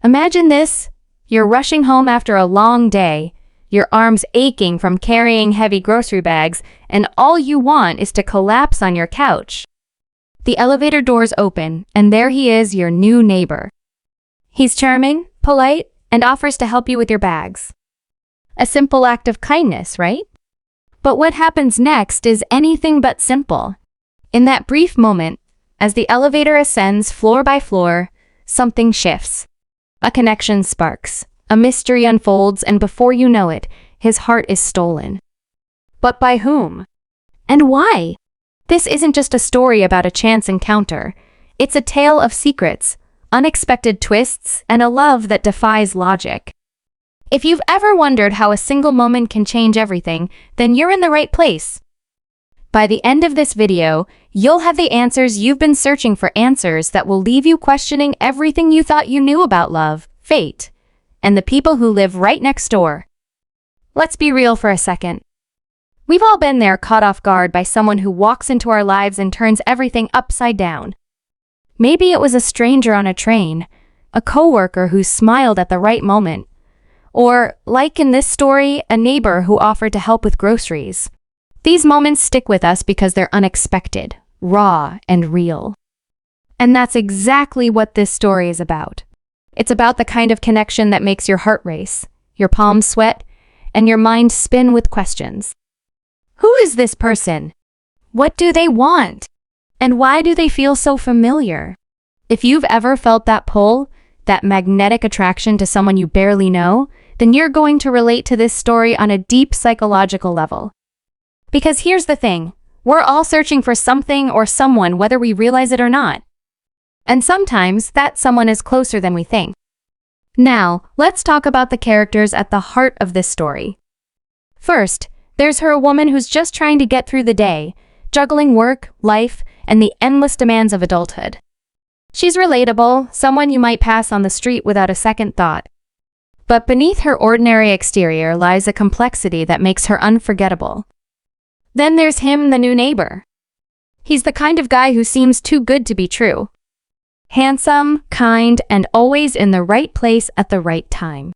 Imagine this. You're rushing home after a long day, your arms aching from carrying heavy grocery bags, and all you want is to collapse on your couch. The elevator doors open, and there he is, your new neighbor. He's charming, polite, and offers to help you with your bags. A simple act of kindness, right? But what happens next is anything but simple. In that brief moment, as the elevator ascends floor by floor, something shifts. A connection sparks, a mystery unfolds, and before you know it, his heart is stolen. But by whom? And why? This isn't just a story about a chance encounter. It's a tale of secrets, unexpected twists, and a love that defies logic. If you've ever wondered how a single moment can change everything, then you're in the right place. By the end of this video, you'll have the answers you've been searching for, answers that will leave you questioning everything you thought you knew about love, fate, and the people who live right next door. Let's be real for a second. We've all been there, caught off guard by someone who walks into our lives and turns everything upside down. Maybe it was a stranger on a train, a coworker who smiled at the right moment, or, like in this story, a neighbor who offered to help with groceries. These moments stick with us because they're unexpected, raw, and real. And that's exactly what this story is about. It's about the kind of connection that makes your heart race, your palms sweat, and your mind spin with questions. Who is this person? What do they want? And why do they feel so familiar? If you've ever felt that pull, that magnetic attraction to someone you barely know, then you're going to relate to this story on a deep psychological level. Because here's the thing, we're all searching for something or someone, whether we realize it or not. And sometimes that someone is closer than we think. Now, let's talk about the characters at the heart of this story. First, there's a woman who's just trying to get through the day, juggling work, life, and the endless demands of adulthood. She's relatable, someone you might pass on the street without a second thought. But beneath her ordinary exterior lies a complexity that makes her unforgettable. Then there's him, the new neighbor. He's the kind of guy who seems too good to be true. Handsome, kind, and always in the right place at the right time.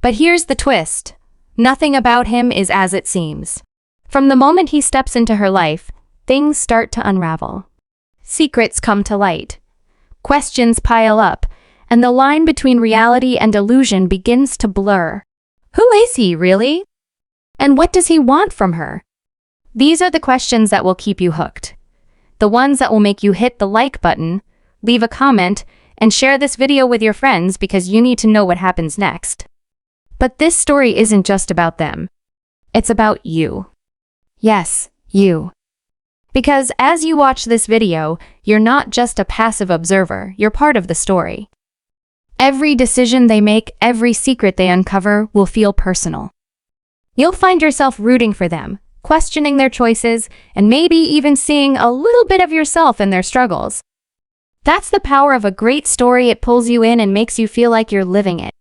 But here's the twist. Nothing about him is as it seems. From the moment he steps into her life, things start to unravel. Secrets come to light. Questions pile up, and the line between reality and illusion begins to blur. Who is he, really? And what does he want from her? These are the questions that will keep you hooked. The ones that will make you hit the like button, leave a comment, and share this video with your friends because you need to know what happens next. But this story isn't just about them. It's about you. Yes, you. Because as you watch this video, you're not just a passive observer, you're part of the story. Every decision they make, every secret they uncover will feel personal. You'll find yourself rooting for them, questioning their choices, and maybe even seeing a little bit of yourself in their struggles. That's the power of a great story. It pulls you in and makes you feel like you're living it.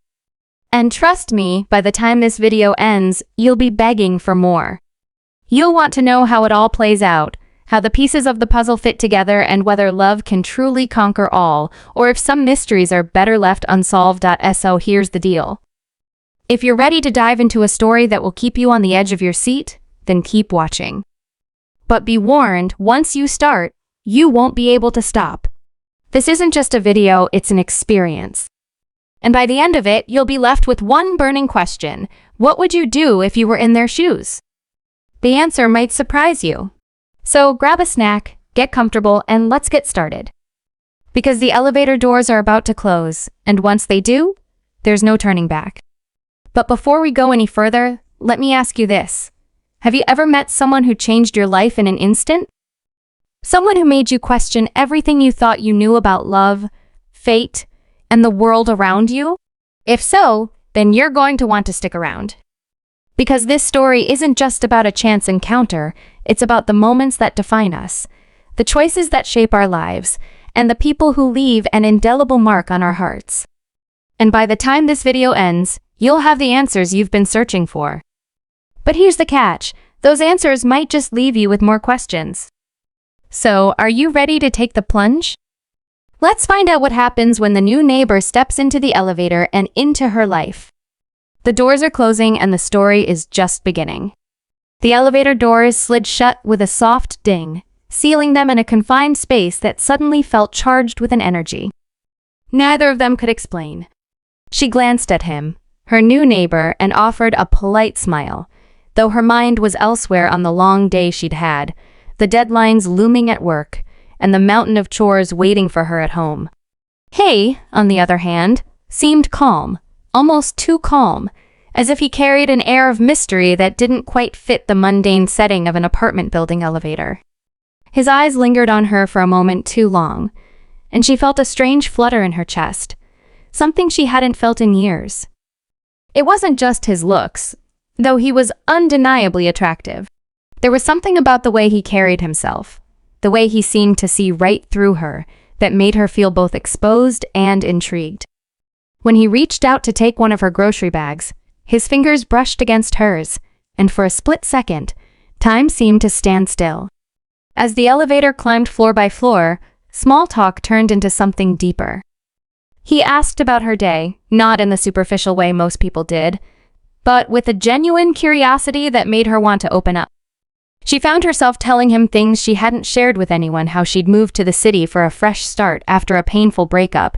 And trust me, by the time this video ends, you'll be begging for more. You'll want to know how it all plays out, how the pieces of the puzzle fit together, and whether love can truly conquer all, or if some mysteries are better left unsolved. So here's the deal. If you're ready to dive into a story that will keep you on the edge of your seat, then keep watching. But be warned, once you start, you won't be able to stop. This isn't just a video, it's an experience. And by the end of it, you'll be left with one burning question. What would you do if you were in their shoes? The answer might surprise you. So grab a snack, get comfortable, and let's get started. Because the elevator doors are about to close, and once they do, there's no turning back. But before we go any further, let me ask you this. Have you ever met someone who changed your life in an instant? Someone who made you question everything you thought you knew about love, fate, and the world around you? If so, then you're going to want to stick around. Because this story isn't just about a chance encounter, it's about the moments that define us, the choices that shape our lives, and the people who leave an indelible mark on our hearts. And by the time this video ends, you'll have the answers you've been searching for. But here's the catch, those answers might just leave you with more questions. So, are you ready to take the plunge? Let's find out what happens when the new neighbor steps into the elevator and into her life. The doors are closing and the story is just beginning. The elevator doors slid shut with a soft ding, sealing them in a confined space that suddenly felt charged with an energy. Neither of them could explain. She glanced at him, her new neighbor, and offered a polite smile, though her mind was elsewhere on the long day she'd had, the deadlines looming at work, and the mountain of chores waiting for her at home. Hay, on the other hand, seemed calm, almost too calm, as if he carried an air of mystery that didn't quite fit the mundane setting of an apartment building elevator. His eyes lingered on her for a moment too long, and she felt a strange flutter in her chest, something she hadn't felt in years. It wasn't just his looks, though he was undeniably attractive. There was something about the way he carried himself, the way he seemed to see right through her, that made her feel both exposed and intrigued. When he reached out to take one of her grocery bags, his fingers brushed against hers, and for a split second, time seemed to stand still. As the elevator climbed floor by floor, small talk turned into something deeper. He asked about her day, not in the superficial way most people did, but with a genuine curiosity that made her want to open up. She found herself telling him things she hadn't shared with anyone, how she'd moved to the city for a fresh start after a painful breakup,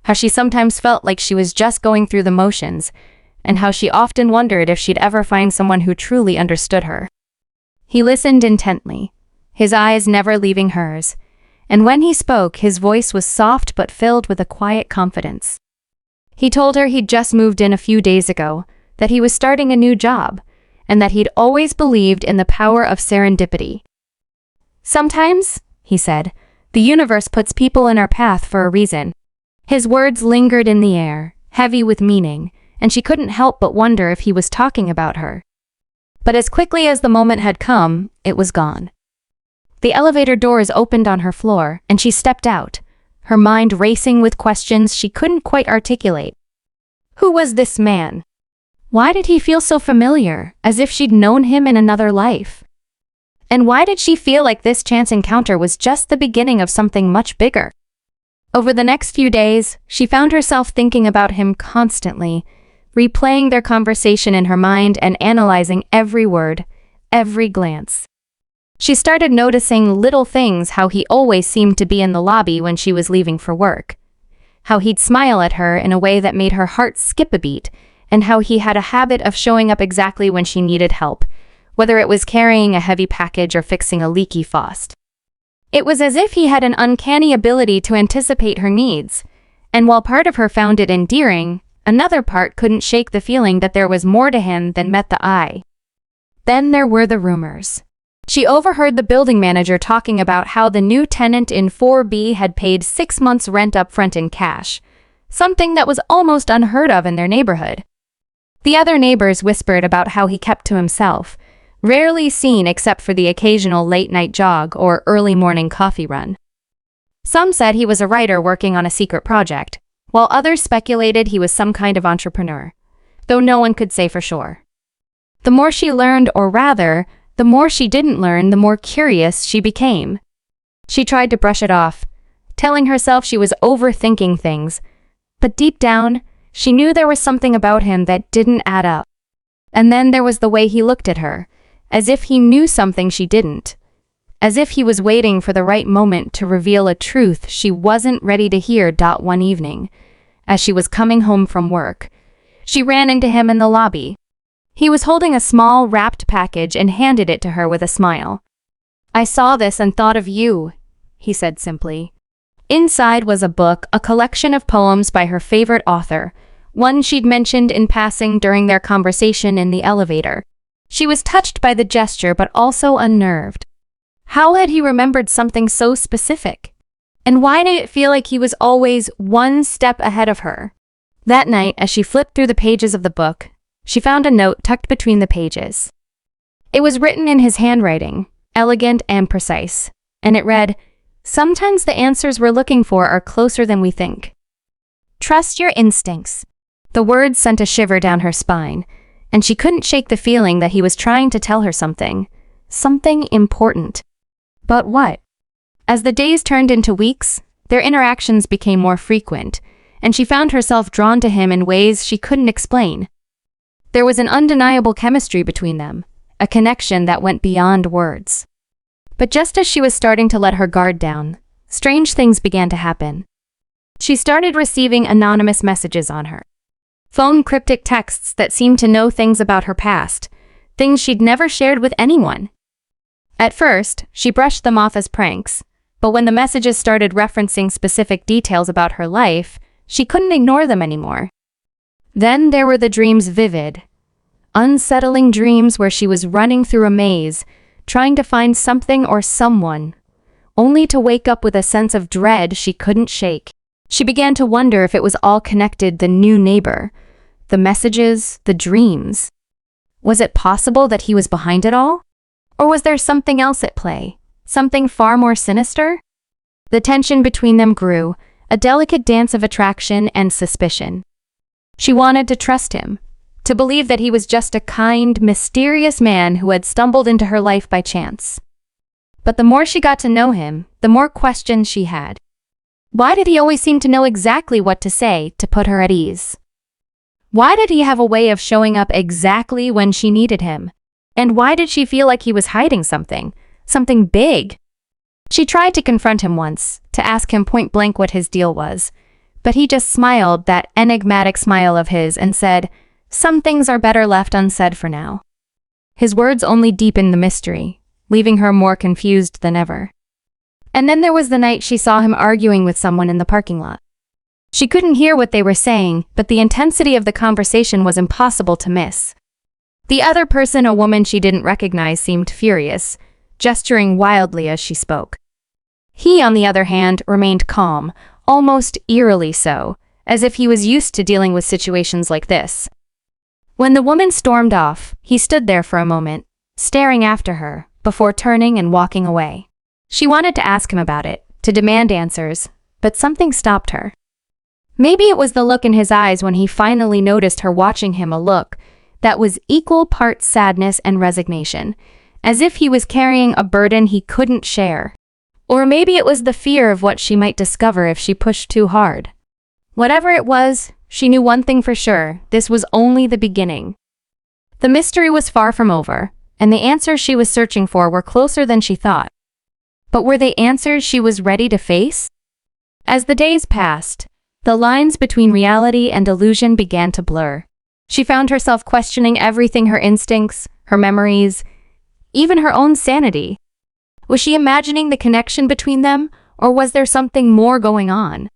how she sometimes felt like she was just going through the motions, and how she often wondered if she'd ever find someone who truly understood her. He listened intently, his eyes never leaving hers, and when he spoke, his voice was soft but filled with a quiet confidence. He told her he'd just moved in a few days ago, that he was starting a new job, and that he'd always believed in the power of serendipity. Sometimes, he said, the universe puts people in our path for a reason. His words lingered in the air, heavy with meaning, and she couldn't help but wonder if he was talking about her. But as quickly as the moment had come, it was gone. The elevator doors opened on her floor, and she stepped out, her mind racing with questions she couldn't quite articulate. Who was this man? Why did he feel so familiar, as if she'd known him in another life? And why did she feel like this chance encounter was just the beginning of something much bigger? Over the next few days, she found herself thinking about him constantly, replaying their conversation in her mind and analyzing every word, every glance. She started noticing little things, how he always seemed to be in the lobby when she was leaving for work, how he'd smile at her in a way that made her heart skip a beat, and how he had a habit of showing up exactly when she needed help, whether it was carrying a heavy package or fixing a leaky faucet. It was as if he had an uncanny ability to anticipate her needs, and while part of her found it endearing, another part couldn't shake the feeling that there was more to him than met the eye. Then there were the rumors. She overheard the building manager talking about how the new tenant in 4B had paid 6 months' rent up front in cash, something that was almost unheard of in their neighborhood. The other neighbors whispered about how he kept to himself, rarely seen except for the occasional late-night jog or early morning coffee run. Some said he was a writer working on a secret project, while others speculated he was some kind of entrepreneur, though no one could say for sure. The more she learned, or rather, the more she didn't learn, the more curious she became. She tried to brush it off, telling herself she was overthinking things, but deep down, she knew there was something about him that didn't add up. And then there was the way he looked at her, as if he knew something she didn't, as if he was waiting for the right moment to reveal a truth she wasn't ready to hear. One evening, as she was coming home from work, she ran into him in the lobby. He was holding a small, wrapped package and handed it to her with a smile. "I saw this and thought of you," he said simply. Inside was a book, a collection of poems by her favorite author, one she'd mentioned in passing during their conversation in the elevator. She was touched by the gesture but also unnerved. How had he remembered something so specific? And why did it feel like he was always one step ahead of her? That night, as she flipped through the pages of the book, she found a note tucked between the pages. It was written in his handwriting, elegant and precise, and it read, "Sometimes the answers we're looking for are closer than we think. Trust your instincts." The words sent a shiver down her spine, and she couldn't shake the feeling that he was trying to tell her something important. But what? As the days turned into weeks, Their interactions became more frequent, and she found herself drawn to him in ways she couldn't explain. There was an undeniable chemistry between them, a connection that went beyond words. But just as she was starting to let her guard down, strange things began to happen. She started receiving anonymous messages on her phone, cryptic texts that seemed to know things about her past, things she'd never shared with anyone. At first, she brushed them off as pranks, but when the messages started referencing specific details about her life, she couldn't ignore them anymore. Then there were the dreams, vivid, unsettling dreams where she was running through a maze, trying to find something or someone, only to wake up with a sense of dread she couldn't shake. She began to wonder if it was all connected, the new neighbor, the messages, the dreams. Was it possible that he was behind it all? Or was there something else at play, something far more sinister? The tension between them grew, a delicate dance of attraction and suspicion. She wanted to trust him, to believe that he was just a kind, mysterious man who had stumbled into her life by chance. But the more she got to know him, the more questions she had. Why did he always seem to know exactly what to say to put her at ease? Why did he have a way of showing up exactly when she needed him? And why did she feel like he was hiding something big? She tried to confront him once, to ask him point blank what his deal was, but he just smiled, that enigmatic smile of his, and said, "Some things are better left unsaid for now." His words only deepened the mystery, leaving her more confused than ever. And then there was the night she saw him arguing with someone in the parking lot. She couldn't hear what they were saying, but the intensity of the conversation was impossible to miss. The other person, a woman she didn't recognize, seemed furious, gesturing wildly as she spoke. He, on the other hand, remained calm, almost eerily so, as if he was used to dealing with situations like this. When the woman stormed off, he stood there for a moment, staring after her, before turning and walking away. She wanted to ask him about it, to demand answers, but something stopped her. Maybe it was the look in his eyes when he finally noticed her watching him, a look that was equal parts sadness and resignation, as if he was carrying a burden he couldn't share. Or maybe it was the fear of what she might discover if she pushed too hard. Whatever it was, she knew one thing for sure: this was only the beginning. The mystery was far from over, and the answers she was searching for were closer than she thought. But were they answers she was ready to face? As the days passed, the lines between reality and illusion began to blur. She found herself questioning everything: her instincts, her memories, even her own sanity. Was she imagining the connection between them, or was there something more going on?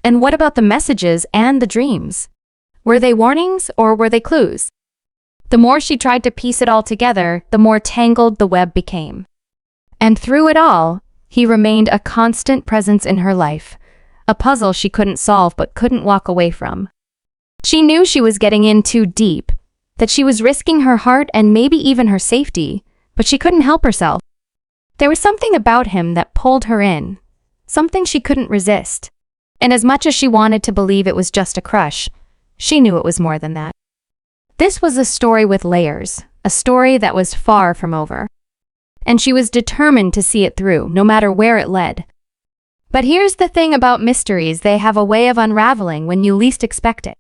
And what about the messages and the dreams? Were they warnings or were they clues? The more she tried to piece it all together, the more tangled the web became. And through it all, he remained a constant presence in her life, a puzzle she couldn't solve but couldn't walk away from. She knew she was getting in too deep, that she was risking her heart and maybe even her safety, but she couldn't help herself. There was something about him that pulled her in, something she couldn't resist. And as much as she wanted to believe it was just a crush, she knew it was more than that. This was a story with layers, a story that was far from over. And she was determined to see it through, no matter where it led. But here's the thing about mysteries: they have a way of unraveling when you least expect it.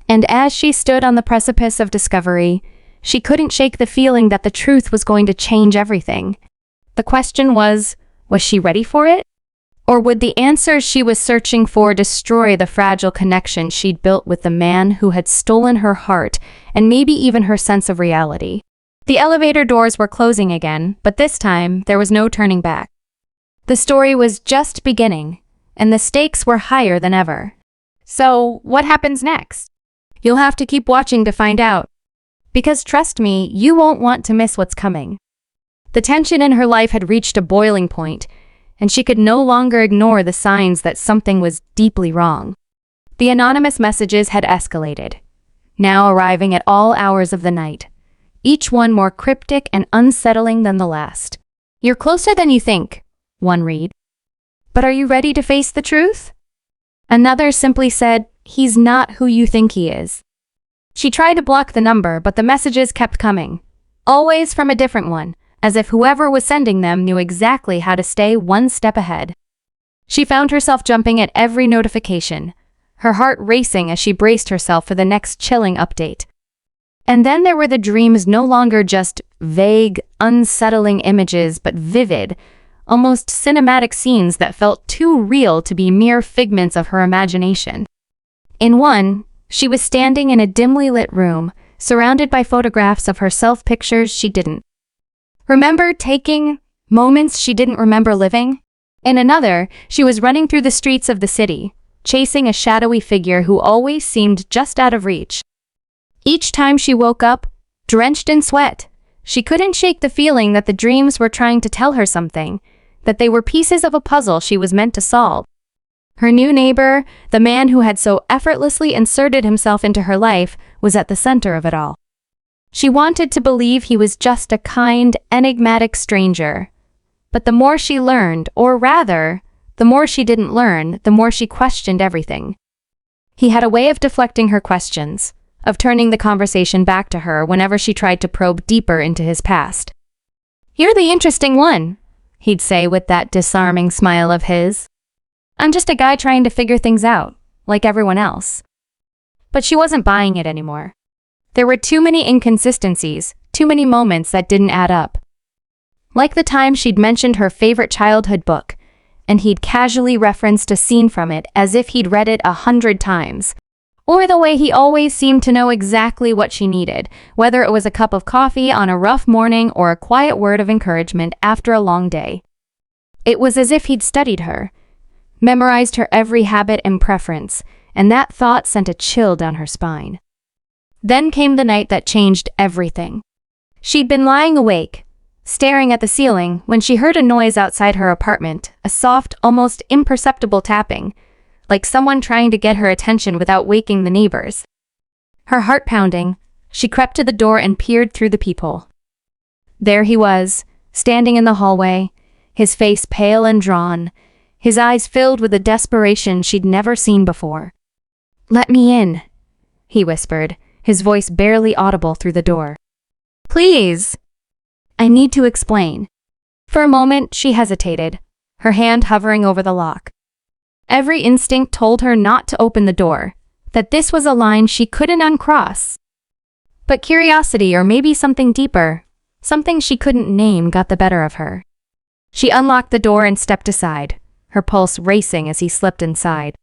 And as she stood on the precipice of discovery, she couldn't shake the feeling that the truth was going to change everything. The question was she ready for it? Or would the answers she was searching for destroy the fragile connection she'd built with the man who had stolen her heart and maybe even her sense of reality? The elevator doors were closing again, but this time there was no turning back. The story was just beginning, and the stakes were higher than ever. So, what happens next? You'll have to keep watching to find out. Because trust me, you won't want to miss what's coming. The tension in her life had reached a boiling point, and she could no longer ignore the signs that something was deeply wrong. The anonymous messages had escalated, now arriving at all hours of the night, each one more cryptic and unsettling than the last. "You're closer than you think," one read. "But are you ready to face the truth?" Another simply said, "He's not who you think he is." She tried to block the number, but the messages kept coming, always from a different one, as if whoever was sending them knew exactly how to stay one step ahead. She found herself jumping at every notification, her heart racing as she braced herself for the next chilling update. And then there were the dreams, no longer just vague, unsettling images, but vivid, almost cinematic scenes that felt too real to be mere figments of her imagination. In one, she was standing in a dimly lit room, surrounded by photographs of herself, pictures she didn't remember taking, moments she didn't remember living. In another, she was running through the streets of the city, chasing a shadowy figure who always seemed just out of reach. Each time she woke up, drenched in sweat, she couldn't shake the feeling that the dreams were trying to tell her something, that they were pieces of a puzzle she was meant to solve. Her new neighbor, the man who had so effortlessly inserted himself into her life, was at the center of it all. She wanted to believe he was just a kind, enigmatic stranger. But the more she learned, or rather, the more she didn't learn, the more she questioned everything. He had a way of deflecting her questions, of turning the conversation back to her whenever she tried to probe deeper into his past. "You're the interesting one," he'd say with that disarming smile of his. "I'm just a guy trying to figure things out, like everyone else." But she wasn't buying it anymore. There were too many inconsistencies, too many moments that didn't add up. Like the time she'd mentioned her favorite childhood book, and he'd casually referenced a scene from it as if he'd read it 100 times. Or the way he always seemed to know exactly what she needed, whether it was a cup of coffee on a rough morning or a quiet word of encouragement after a long day. It was as if he'd studied her, memorized her every habit and preference, and that thought sent a chill down her spine. Then came the night that changed everything. She'd been lying awake, staring at the ceiling, when she heard a noise outside her apartment, a soft, almost imperceptible tapping, like someone trying to get her attention without waking the neighbors. Her heart pounding, she crept to the door and peered through the peephole. There he was, standing in the hallway, his face pale and drawn, his eyes filled with a desperation she'd never seen before. "Let me in," he whispered, his voice barely audible through the door. "Please. I need to explain." For a moment, she hesitated, her hand hovering over the lock. Every instinct told her not to open the door, that this was a line she couldn't uncross. But curiosity, or maybe something deeper, something she couldn't name, got the better of her. She unlocked the door and stepped aside, her pulse racing as he slipped inside.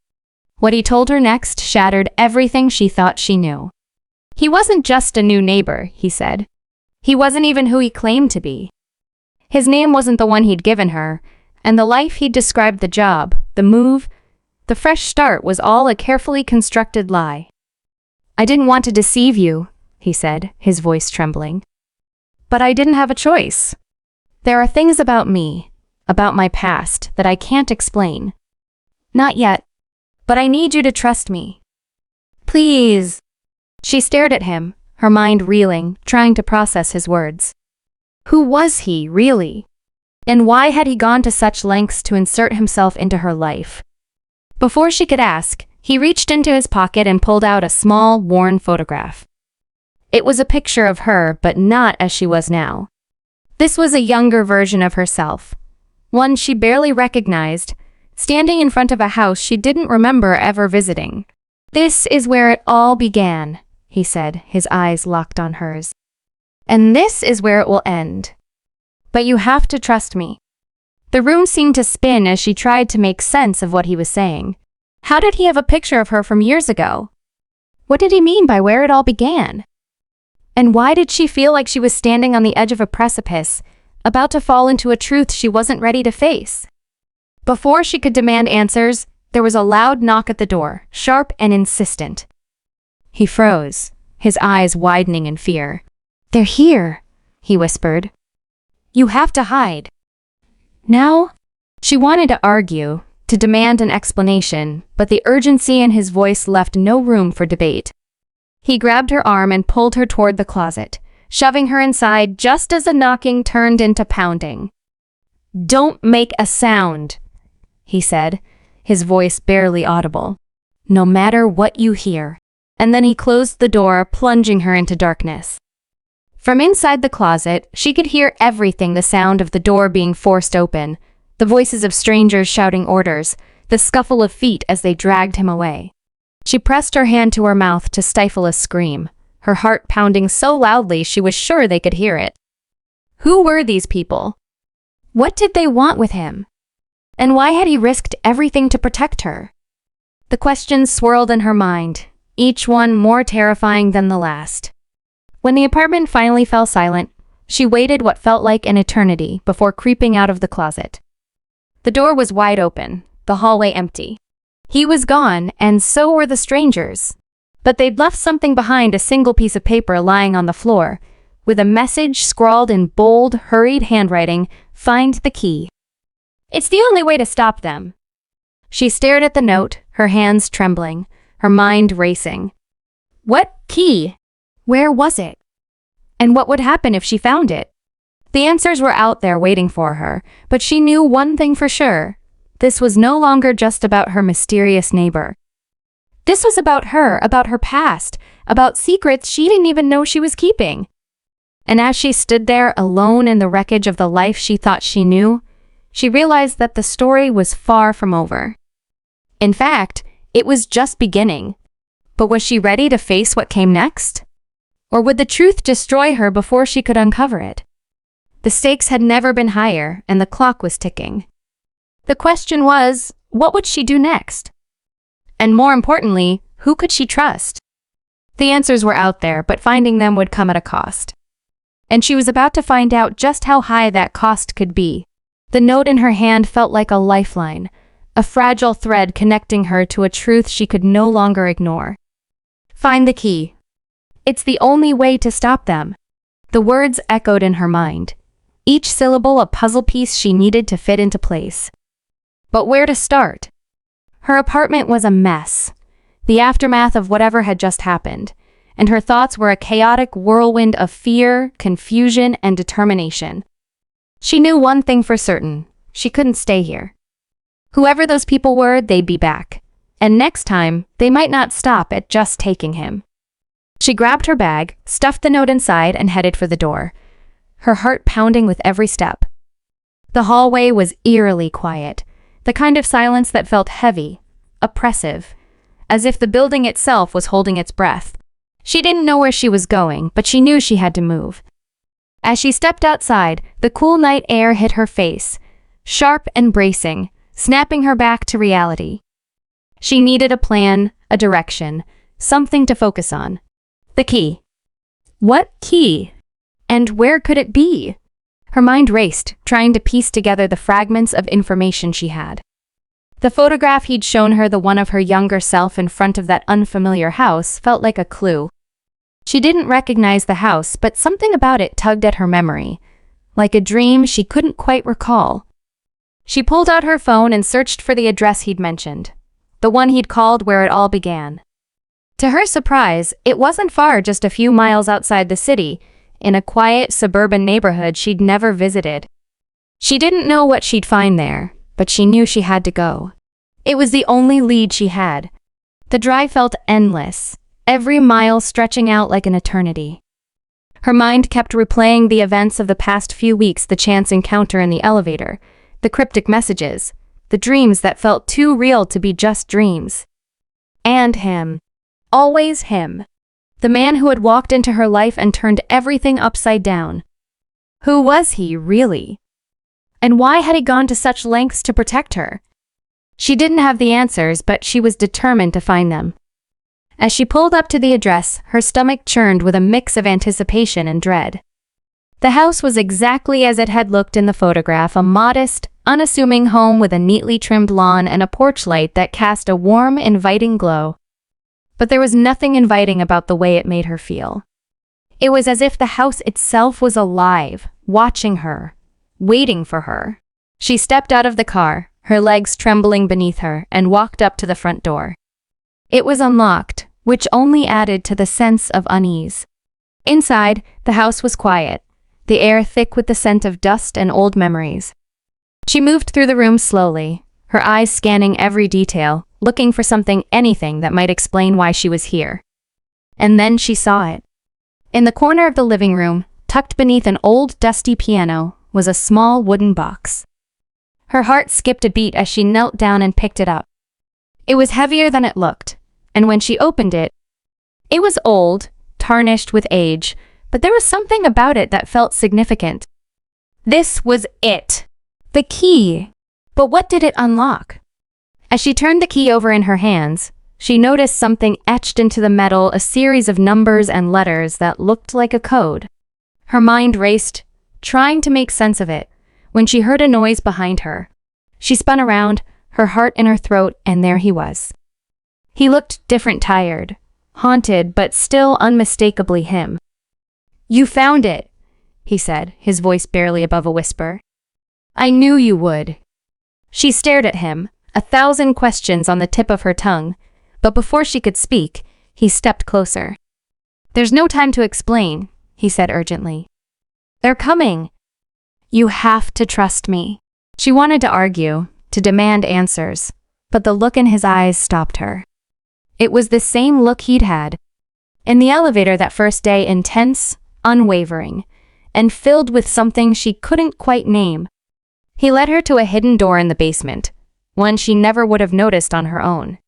What he told her next shattered everything she thought she knew. He wasn't just a new neighbor, he said. He wasn't even who he claimed to be. His name wasn't the one he'd given her, and the life he'd described, the job, the move, the fresh start, was all a carefully constructed lie. "I didn't want to deceive you," he said, his voice trembling. "But I didn't have a choice. There are things about me, about my past, that I can't explain. Not yet, but I need you to trust me. Please." She stared at him, her mind reeling, trying to process his words. Who was he, really? And why had he gone to such lengths to insert himself into her life? Before she could ask, he reached into his pocket and pulled out a small, worn photograph. It was a picture of her, but not as she was now. This was a younger version of herself, one she barely recognized, standing in front of a house she didn't remember ever visiting. "This is where it all began," he said, his eyes locked on hers. "And this is where it will end. But you have to trust me." The room seemed to spin as she tried to make sense of what he was saying. How did he have a picture of her from years ago? What did he mean by where it all began? And why did she feel like she was standing on the edge of a precipice, about to fall into a truth she wasn't ready to face? Before she could demand answers, there was a loud knock at the door, sharp and insistent. He froze, his eyes widening in fear. "They're here," he whispered. "You have to hide." "Now?" She wanted to argue, to demand an explanation, but the urgency in his voice left no room for debate. He grabbed her arm and pulled her toward the closet, shoving her inside just as the knocking turned into pounding. "Don't make a sound," he said, his voice barely audible. "No matter what you hear." And then he closed the door, plunging her into darkness. From inside the closet, she could hear everything: the sound of the door being forced open, the voices of strangers shouting orders, the scuffle of feet as they dragged him away. She pressed her hand to her mouth to stifle a scream, her heart pounding so loudly she was sure they could hear it. Who were these people? What did they want with him? And why had he risked everything to protect her? The questions swirled in her mind, each one more terrifying than the last. When the apartment finally fell silent, she waited what felt like an eternity before creeping out of the closet. The door was wide open, the hallway empty. He was gone, and so were the strangers. But they'd left something behind, a single piece of paper lying on the floor, with a message scrawled in bold, hurried handwriting, "Find the key." It's the only way to stop them. She stared at the note, her hands trembling, her mind racing. What key? Where was it? And what would happen if she found it? The answers were out there waiting for her, but she knew one thing for sure. This was no longer just about her mysterious neighbor. This was about her past, about secrets she didn't even know she was keeping. And as she stood there alone in the wreckage of the life she thought she knew, she realized that the story was far from over. In fact, it was just beginning. But was she ready to face what came next? Or would the truth destroy her before she could uncover it? The stakes had never been higher, and the clock was ticking. The question was, what would she do next? And more importantly, who could she trust? The answers were out there, but finding them would come at a cost. And she was about to find out just how high that cost could be. The note in her hand felt like a lifeline, a fragile thread connecting her to a truth she could no longer ignore. Find the key. It's the only way to stop them. The words echoed in her mind, each syllable a puzzle piece she needed to fit into place. But where to start? Her apartment was a mess, the aftermath of whatever had just happened, and her thoughts were a chaotic whirlwind of fear, confusion, and determination. She knew one thing for certain: she couldn't stay here. Whoever those people were, they'd be back, and next time, they might not stop at just taking him. She grabbed her bag, stuffed the note inside, and headed for the door, her heart pounding with every step. The hallway was eerily quiet, the kind of silence that felt heavy, oppressive, as if the building itself was holding its breath. She didn't know where she was going, but she knew she had to move. As she stepped outside, the cool night air hit her face, sharp and bracing, snapping her back to reality. She needed a plan, a direction, something to focus on. The key. What key? And where could it be? Her mind raced, trying to piece together the fragments of information she had. The photograph he'd shown her, the one of her younger self in front of that unfamiliar house, felt like a clue. She didn't recognize the house, but something about it tugged at her memory, like a dream she couldn't quite recall. She pulled out her phone and searched for the address he'd mentioned, the one he'd called where it all began. To her surprise, it wasn't far, just a few miles outside the city, in a quiet suburban neighborhood she'd never visited. She didn't know what she'd find there, but she knew she had to go. It was the only lead she had. The drive felt endless, every mile stretching out like an eternity. Her mind kept replaying the events of the past few weeks, the chance encounter in the elevator, the cryptic messages, the dreams that felt too real to be just dreams. And him. Always him. The man who had walked into her life and turned everything upside down. Who was he, really? And why had he gone to such lengths to protect her? She didn't have the answers, but she was determined to find them. As she pulled up to the address, her stomach churned with a mix of anticipation and dread. The house was exactly as it had looked in the photograph, a modest, unassuming home with a neatly trimmed lawn and a porch light that cast a warm, inviting glow. But there was nothing inviting about the way it made her feel. It was as if the house itself was alive, watching her, waiting for her. She stepped out of the car, her legs trembling beneath her, and walked up to the front door. It was unlocked, which only added to the sense of unease. Inside, the house was quiet, the air thick with the scent of dust and old memories. She moved through the room slowly, her eyes scanning every detail, looking for something, anything that might explain why she was here. And then she saw it. In the corner of the living room, tucked beneath an old dusty piano, was a small wooden box. Her heart skipped a beat as she knelt down and picked it up. It was heavier than it looked, and when she opened it, it was old, tarnished with age, but there was something about it that felt significant. This was it. The key. But what did it unlock? As she turned the key over in her hands, she noticed something etched into the metal, a series of numbers and letters that looked like a code. Her mind raced, trying to make sense of it, when she heard a noise behind her. She spun around, her heart in her throat, and there he was. He looked different, tired, haunted, but still unmistakably him. "You found it," he said, his voice barely above a whisper. "I knew you would." She stared at him, 1,000 questions on the tip of her tongue, but before she could speak, he stepped closer. "There's no time to explain," he said urgently. "They're coming. You have to trust me." She wanted to argue, to demand answers, but the look in his eyes stopped her. It was the same look he'd had in the elevator that first day, intense, unwavering, and filled with something she couldn't quite name. He led her to a hidden door in the basement, one she never would have noticed on her own.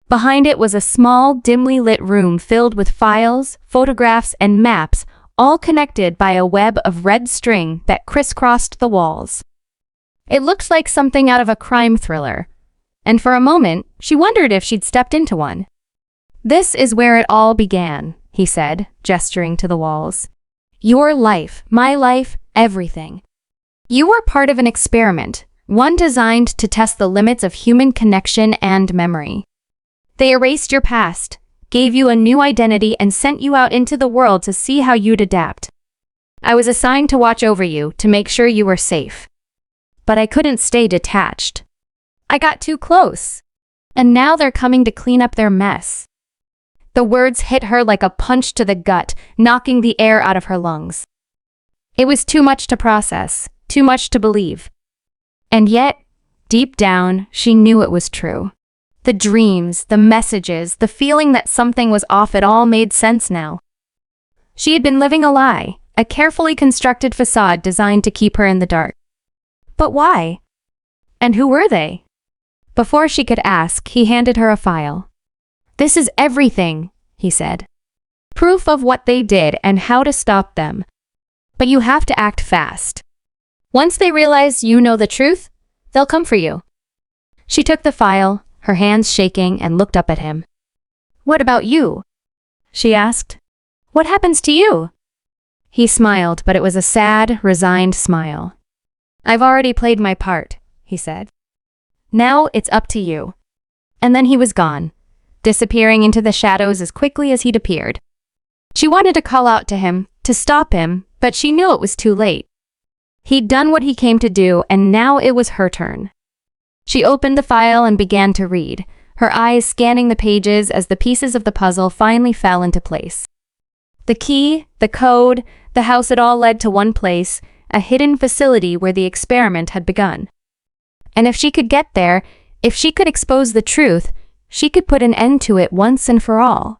Behind it was a small, dimly lit room filled with files, photographs, and maps, all connected by a web of red string that crisscrossed the walls. It looked like something out of a crime thriller, and for a moment, she wondered if she'd stepped into one. "This is where it all began," he said, gesturing to the walls. "Your life, my life, everything. You were part of an experiment, one designed to test the limits of human connection and memory. They erased your past, gave you a new identity, and sent you out into the world to see how you'd adapt. I was assigned to watch over you, to make sure you were safe. But I couldn't stay detached. I got too close. And now they're coming to clean up their mess." The words hit her like a punch to the gut, knocking the air out of her lungs. It was too much to process, too much to believe. And yet, deep down, she knew it was true. The dreams, the messages, the feeling that something was off, it all made sense now. She had been living a lie, a carefully constructed facade designed to keep her in the dark. But why? And who were they? Before she could ask, he handed her a file. "This is everything," he said. "Proof of what they did and how to stop them. But you have to act fast. Once they realize you know the truth, they'll come for you." She took the file, her hands shaking, and looked up at him. "What about you?" she asked. "What happens to you?" He smiled, but it was a sad, resigned smile. "I've already played my part," he said. "Now it's up to you." And then he was gone, disappearing into the shadows as quickly as he'd appeared. She wanted to call out to him, to stop him, but she knew it was too late. He'd done what he came to do, and now it was her turn. She opened the file and began to read, her eyes scanning the pages as the pieces of the puzzle finally fell into place. The key, the code, the house, it all led to one place, a hidden facility where the experiment had begun. And if she could get there, if she could expose the truth, she could put an end to it once and for all.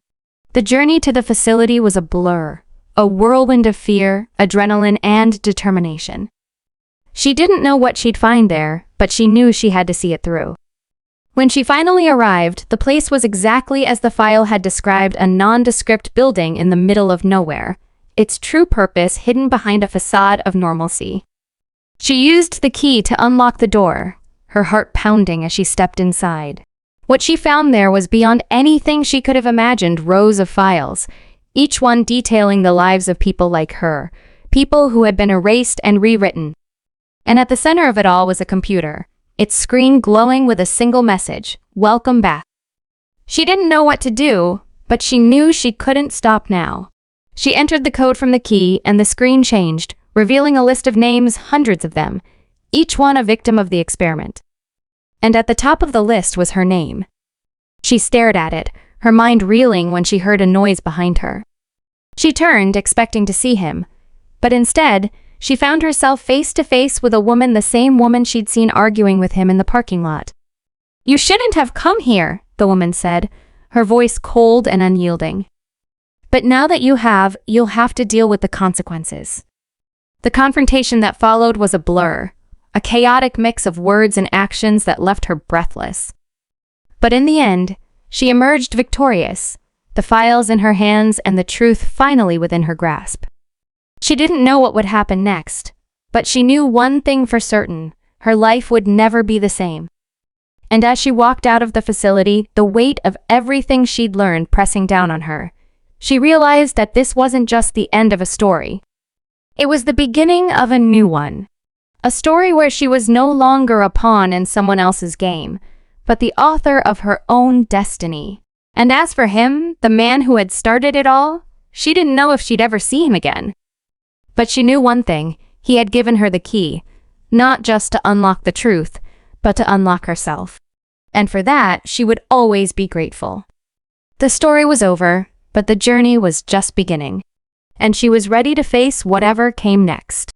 The journey to the facility was a blur, a whirlwind of fear, adrenaline, and determination. She didn't know what she'd find there, but she knew she had to see it through. When she finally arrived, the place was exactly as the file had described, a nondescript building in the middle of nowhere, its true purpose hidden behind a facade of normalcy. She used the key to unlock the door, her heart pounding as she stepped inside. What she found there was beyond anything she could have imagined. Rows of files, each one detailing the lives of people like her, people who had been erased and rewritten. And at the center of it all was a computer, its screen glowing with a single message: "Welcome back." She didn't know what to do, but she knew she couldn't stop now. She entered the code from the key, and the screen changed, revealing a list of names, hundreds of them, each one a victim of the experiment. And at the top of the list was her name. She stared at it, her mind reeling when she heard a noise behind her. She turned, expecting to see him, but instead, she found herself face to face with a woman, the same woman she'd seen arguing with him in the parking lot. "You shouldn't have come here," the woman said, her voice cold and unyielding. "But now that you have, you'll have to deal with the consequences." The confrontation that followed was a blur, a chaotic mix of words and actions that left her breathless. But in the end, she emerged victorious, the files in her hands and the truth finally within her grasp. She didn't know what would happen next, but she knew one thing for certain: her life would never be the same. And as she walked out of the facility, the weight of everything she'd learned pressing down on her, she realized that this wasn't just the end of a story. It was the beginning of a new one. A story where she was no longer a pawn in someone else's game, but the author of her own destiny. And as for him, the man who had started it all, she didn't know if she'd ever see him again. But she knew one thing: he had given her the key, not just to unlock the truth, but to unlock herself. And for that, she would always be grateful. The story was over, but the journey was just beginning, and she was ready to face whatever came next.